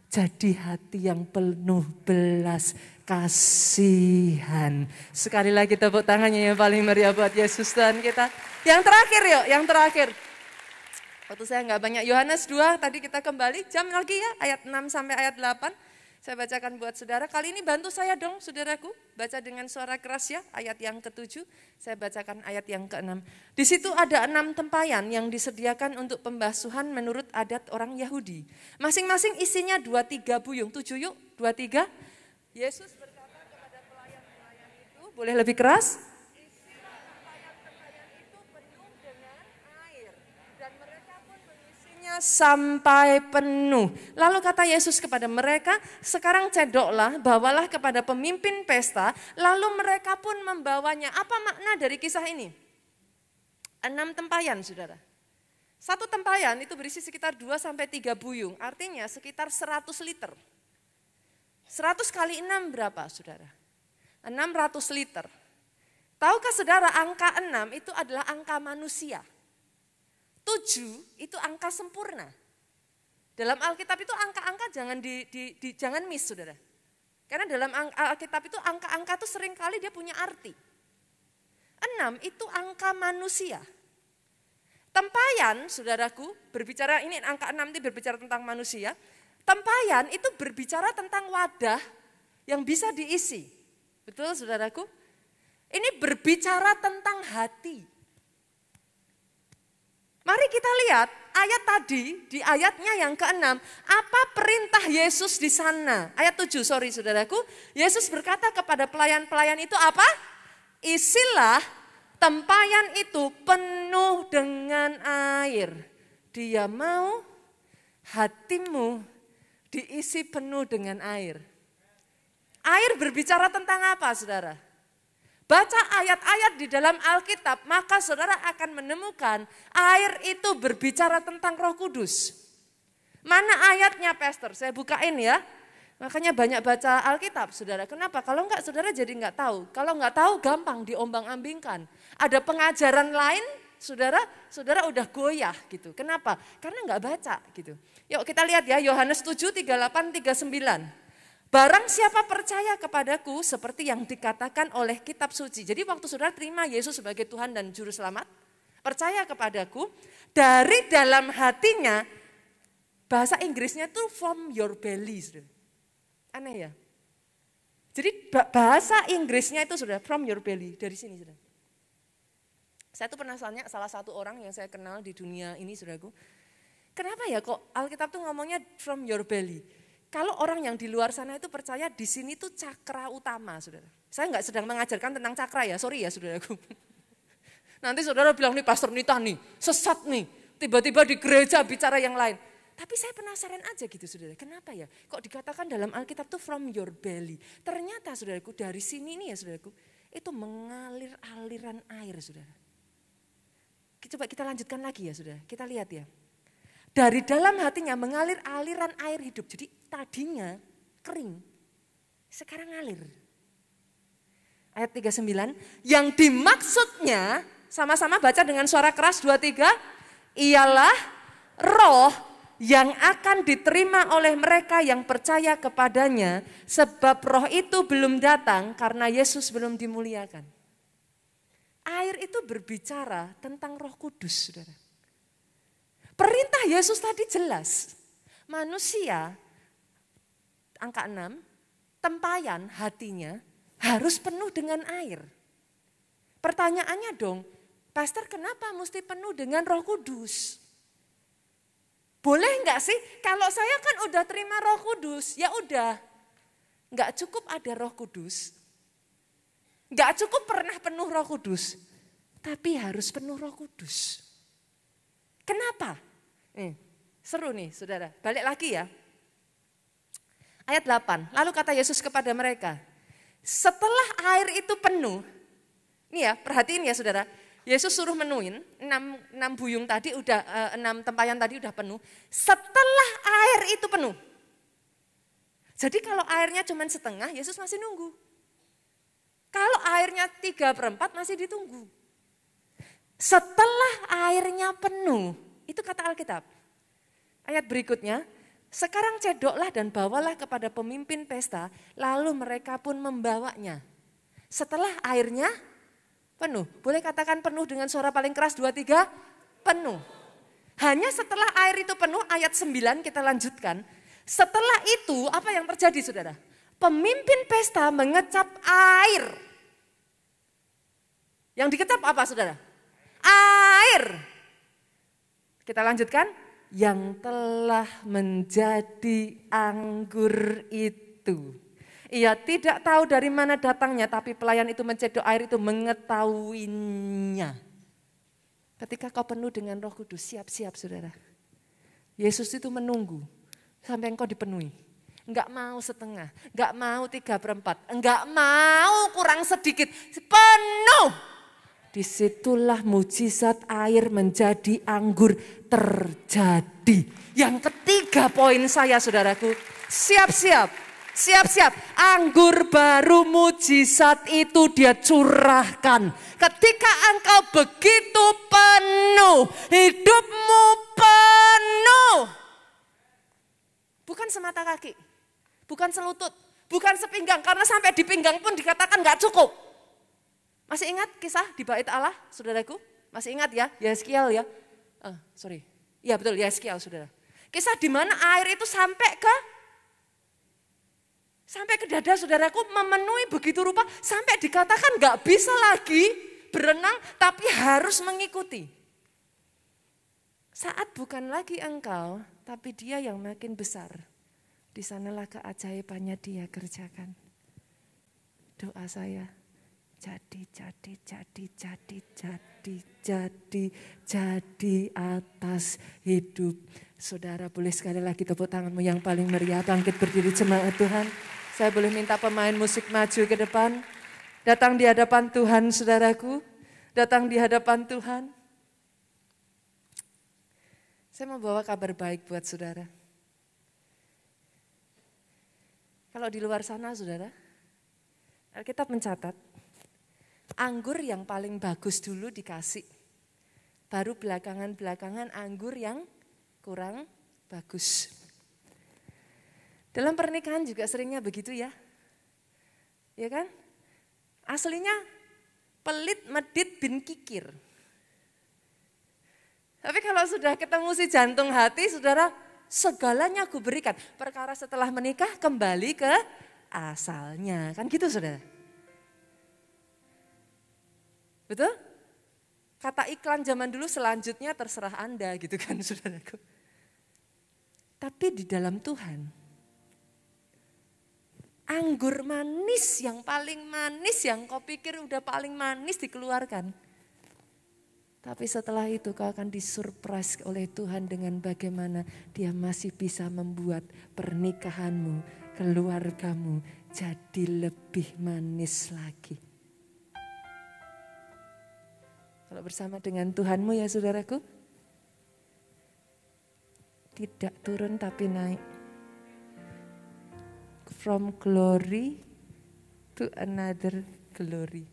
Jadi hati yang penuh belas kasihan. Sekali lagi tepuk tangannya yang paling meriah buat Yesus Tuhan kita. Yang terakhir yuk, yang terakhir. Waktu saya nggak banyak, Yohanes 2 tadi kita kembali, jam lagi ya, ayat 6 sampai ayat 8. Saya bacakan buat saudara, kali ini bantu saya dong saudaraku, baca dengan suara keras ya, ayat yang ke-7, saya bacakan ayat yang ke-6. Di situ ada 6 tempayan yang disediakan untuk pembasuhan menurut adat orang Yahudi. Masing-masing isinya 2-3 buyung, 7 yuk, 2-3. Yesus berkata kepada pelayan-pelayan itu, boleh lebih keras? Sampai penuh. Lalu kata Yesus kepada mereka, sekarang cedoklah, bawalah kepada pemimpin pesta, lalu mereka pun membawanya. Apa makna dari kisah ini? 6 tempayan saudara. Satu tempayan itu berisi sekitar 2-3 buyung, artinya sekitar 100 liter. 100 kali 6 berapa saudara? 600 liter. Tahukah saudara angka 6 itu adalah angka manusia. 7 itu angka sempurna. Dalam Alkitab itu angka-angka jangan miss, saudara. Karena dalam Alkitab itu angka-angka itu seringkali dia punya arti. 6 itu angka manusia. Tempayan, saudaraku, berbicara ini angka 6 itu berbicara tentang manusia. Tempayan itu berbicara tentang wadah yang bisa diisi. Betul, saudaraku? Ini berbicara tentang hati. Mari kita lihat ayat tadi, di ayatnya yang ke-6, apa perintah Yesus di sana? Ayat 7, saudaraku. Yesus berkata kepada pelayan-pelayan itu apa? Isilah tempayan itu penuh dengan air. Dia mau hatimu diisi penuh dengan air. Air berbicara tentang apa, saudara? Baca ayat-ayat di dalam Alkitab, maka saudara akan menemukan air itu berbicara tentang Roh Kudus. Mana ayatnya, Pastor? Saya bukain ya. Makanya banyak baca Alkitab, saudara. Kenapa? Kalau enggak, saudara jadi enggak tahu. Kalau enggak tahu, gampang diombang-ambingkan. Ada pengajaran lain, saudara udah goyah gitu. Kenapa? Karena enggak baca gitu. Yuk kita lihat ya, Yohanes 7, 38, 39. Barang siapa percaya kepadaku seperti yang dikatakan oleh kitab suci. Jadi waktu saudara terima Yesus sebagai Tuhan dan Juru Selamat, percaya kepadaku, dari dalam hatinya, bahasa Inggrisnya itu from your belly. Saudara. Aneh ya? Jadi bahasa Inggrisnya itu sudah from your belly, dari sini. Saudara. Saya tuh pernah tanya salah satu orang yang saya kenal di dunia ini, saudaraku. Kenapa ya kok Alkitab tuh ngomongnya from your belly? Kalau orang yang di luar sana itu percaya di sini tuh cakra utama, saudara. Saya nggak sedang mengajarkan tentang cakra ya, sorry ya saudaraku. Nanti saudara bilang nih Pastor Nita nih, sesat nih, tiba-tiba di gereja bicara yang lain. Tapi saya penasaran aja gitu saudara, kenapa ya? Kok dikatakan dalam Alkitab tuh from your belly. Ternyata saudaraku dari sini nih ya saudaraku, itu mengalir aliran air saudara. Coba kita lanjutkan lagi ya saudara, kita lihat ya. Dari dalam hatinya mengalir aliran air hidup. Jadi tadinya kering, sekarang ngalir. Ayat 39, yang dimaksudnya, sama-sama baca dengan suara keras 2-3, ialah roh yang akan diterima oleh mereka yang percaya kepadanya, sebab roh itu belum datang karena Yesus belum dimuliakan. Air itu berbicara tentang Roh Kudus, saudara. Perintah Yesus tadi jelas, manusia, angka 6, tempayan hatinya harus penuh dengan air. Pertanyaannya dong, Pastor kenapa mesti penuh dengan Roh Kudus? Boleh enggak sih, kalau saya kan udah terima Roh Kudus, ya udah, enggak cukup ada Roh Kudus, enggak cukup pernah penuh Roh Kudus, tapi harus penuh Roh Kudus. Kenapa? Seru nih saudara, balik lagi ya. Ayat 8, lalu kata Yesus kepada mereka, setelah air itu penuh, ini ya perhatiin ya saudara, Yesus suruh menuin, 6 buyung tadi udah, 6 tempayan tadi udah penuh, setelah air itu penuh. Jadi kalau airnya cuma setengah, Yesus masih nunggu. Kalau airnya 3/4 masih ditunggu. Setelah airnya penuh, itu kata Alkitab. Ayat berikutnya, sekarang cedoklah dan bawalah kepada pemimpin pesta, lalu mereka pun membawanya. Setelah airnya penuh, boleh katakan penuh dengan suara paling keras 2-3, penuh. Hanya setelah air itu penuh, ayat 9 kita lanjutkan. Setelah itu apa yang terjadi saudara? Pemimpin pesta mengecap air. Yang dikecap apa saudara? Air. Kita lanjutkan, yang telah menjadi anggur itu. Ia tidak tahu dari mana datangnya, tapi pelayan itu mencedok air itu mengetahuinya. Ketika kau penuh dengan Roh Kudus, siap-siap saudara. Yesus itu menunggu sampai engkau dipenuhi. Enggak mau setengah, enggak mau 3/4, enggak mau kurang sedikit, penuh. Disitulah mujizat air menjadi anggur terjadi. Yang ketiga poin saya saudaraku, siap-siap. Siap-siap, anggur baru mujizat itu dia curahkan. Ketika engkau begitu penuh, hidupmu penuh. Bukan semata kaki, bukan selutut, bukan sepinggang. Karena sampai di pinggang pun dikatakan gak cukup. Masih ingat kisah di bait Allah, saudaraku? Masih ingat ya, Yeskiel ya? Iya betul, Yeskiel saudara. Kisah di mana air itu sampai ke dada saudaraku, memenuhi begitu rupa sampai dikatakan gak bisa lagi berenang tapi harus mengikuti. Saat bukan lagi engkau tapi dia yang makin besar. Di sanalah keajaibannya dia kerjakan. Doa saya, jadi atas hidup saudara. Boleh sekali lagi tepuk tanganmu yang paling meriah, bangkit berdiri jemaat Tuhan. Saya boleh minta pemain musik maju ke depan. Datang di hadapan Tuhan saudaraku. Datang di hadapan Tuhan. Saya mau bawa kabar baik buat saudara. Kalau di luar sana saudara, Alkitab mencatat, anggur yang paling bagus dulu dikasih. Baru belakangan anggur yang kurang bagus. Dalam pernikahan juga seringnya begitu ya. Ya kan? Aslinya pelit, medit, bin kikir. Tapi kalau sudah ketemu si jantung hati, saudara, segalanya aku berikan. Perkara setelah menikah kembali ke asalnya. Kan gitu saudara? Betul? Kata iklan zaman dulu selanjutnya terserah Anda gitu kan saudaraku. Tapi di dalam Tuhan, anggur manis yang paling manis yang kau pikir udah paling manis dikeluarkan. Tapi setelah itu kau akan disurprise oleh Tuhan dengan bagaimana dia masih bisa membuat pernikahanmu, keluargamu jadi lebih manis lagi. Kalau bersama dengan Tuhanmu ya saudaraku, tidak turun tapi naik. From glory to another glory.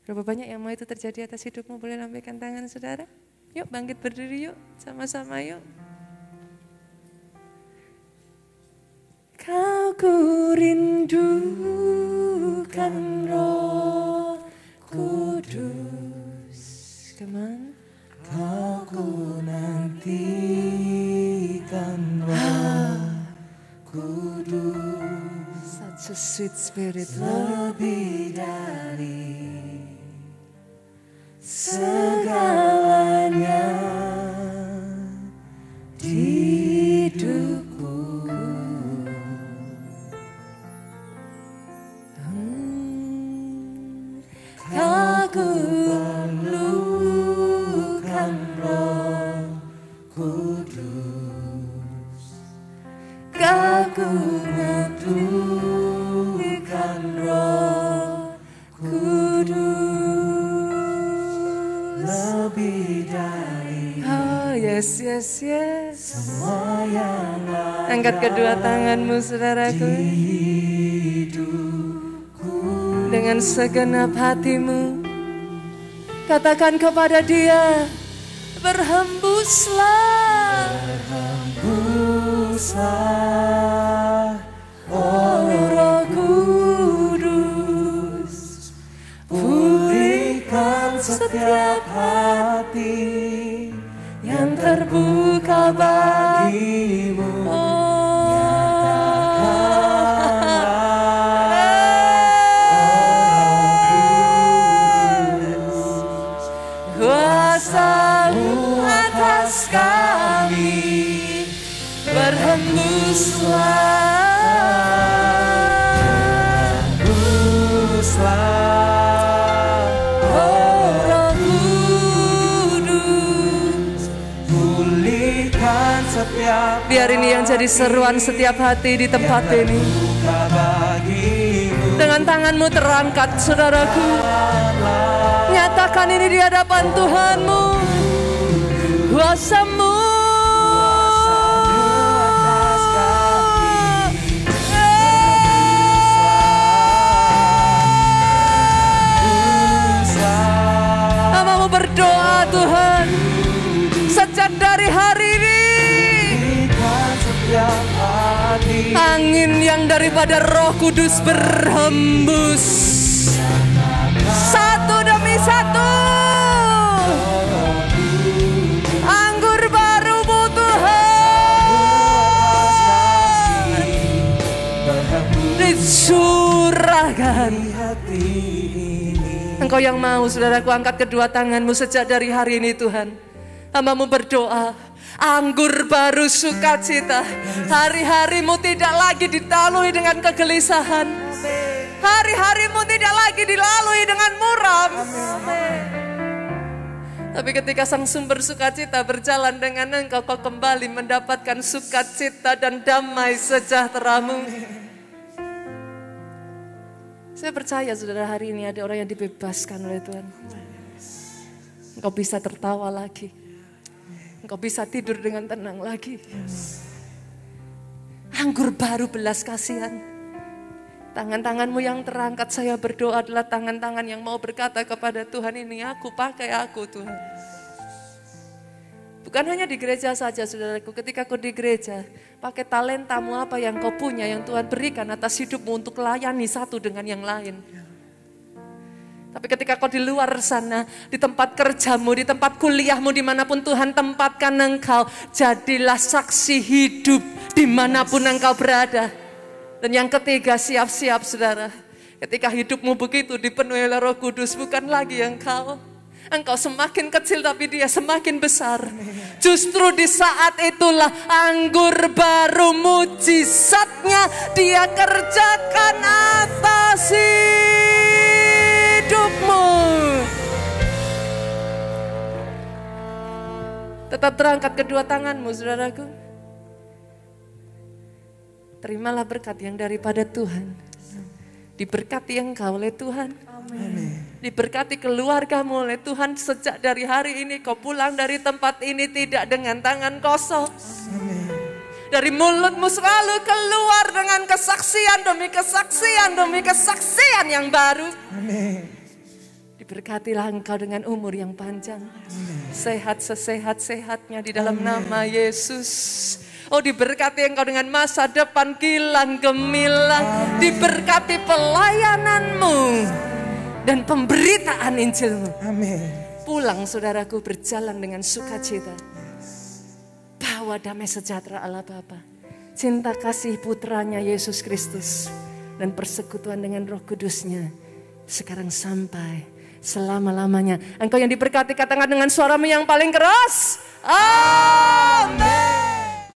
Berapa banyak yang mau itu terjadi atas hidupmu? Boleh lambaikan tangan saudara? Yuk bangkit berdiri yuk, sama-sama yuk. Kau ku rindukan Roh Kudus. Kemana? Kau ku nantikan Roh Kudus. Such a sweet spirit. Lebih dari segalanya di hidupku. Kau ku perlukan Roh Kudus. Kau ku nantikan Roh Kudus. Lebih dari Yes. semua yang Angkat kedua tanganmu saudaraku. Dengan segenap hatimu, katakan kepada dia, berhembuslah. Berhembuslah, Oh Roh Kudus, pulihkan setiap hati yang terbuka bagimu. Kuasa-Mu atas kami, berhembuslah. Oh Roh Kudus, Pulihkan setiap biar ini yang jadi seruan setiap hati di tempat ini. bagimu. Dengan tanganmu terangkat saudaraku, nyatakan ini di hadapan Tuhanmu. Kuasa-Mu atas kami, Angin yang daripada Roh Kudus berhembus satu demi satu. Anggur baru-Mu Tuhan dicurahkan. Engkau yang mau, saudaraku, angkat kedua tanganmu sejak dari hari ini Tuhan. Hamba-Mu berdoa, anggur baru sukacita. Hari-harimu tidak lagi dilalui dengan kegelisahan. Hari-harimu tidak lagi dilalui dengan muram. Tapi ketika Sang Sumber sukacita berjalan dengan Engkau, Kau kembali mendapatkan sukacita dan damai sejahtera-Mu. Saya percaya saudara, hari ini ada orang yang dibebaskan oleh Tuhan. Engkau bisa tertawa lagi. Engkau bisa tidur dengan tenang lagi. Anggur baru belas kasihan. Tangan-tanganmu yang terangkat, saya berdoa, adalah tangan-tangan yang mau berkata kepada Tuhan, ini aku, pakai aku Tuhan. Bukan hanya di gereja saja saudaraku, ketika kau di gereja, pakai talentamu apa yang kau punya, yang Tuhan berikan atas hidupmu untuk melayani satu dengan yang lain. Tapi ketika kau di luar sana, di tempat kerjamu, di tempat kuliahmu, dimanapun Tuhan tempatkan engkau, jadilah saksi hidup dimanapun engkau berada. Dan yang ketiga, siap-siap saudara, ketika hidupmu begitu dipenuhi oleh Roh Kudus, bukan lagi engkau semakin kecil tapi dia semakin besar. Justru di saat itulah anggur baru mujizatnya dia kerjakan atas hidupmu. Tetap terangkat kedua tanganmu saudaraku. Terimalah berkat yang daripada Tuhan. Diberkati engkau oleh Tuhan. Amin. Diberkati keluargamu oleh Tuhan. Sejak dari hari ini kau pulang dari tempat ini tidak dengan tangan kosong. Amin. Dari mulutmu selalu keluar dengan kesaksian demi kesaksian demi kesaksian yang baru. Amin. Diberkatilah engkau dengan umur yang panjang. Amin. Sehat sesehat-sehatnya di dalam nama Yesus. Oh, diberkati engkau dengan masa depan kilan gemilang. Diberkati pelayananmu dan pemberitaan Injilmu. Amin. Pulang saudaraku berjalan dengan sukacita. Bawa damai sejahtera Allah Bapa, cinta kasih putranya Yesus Kristus, dan persekutuan dengan Roh Kudusnya sekarang sampai selama-lamanya. Engkau yang diberkati katakan dengan suaramu yang paling keras. Amin.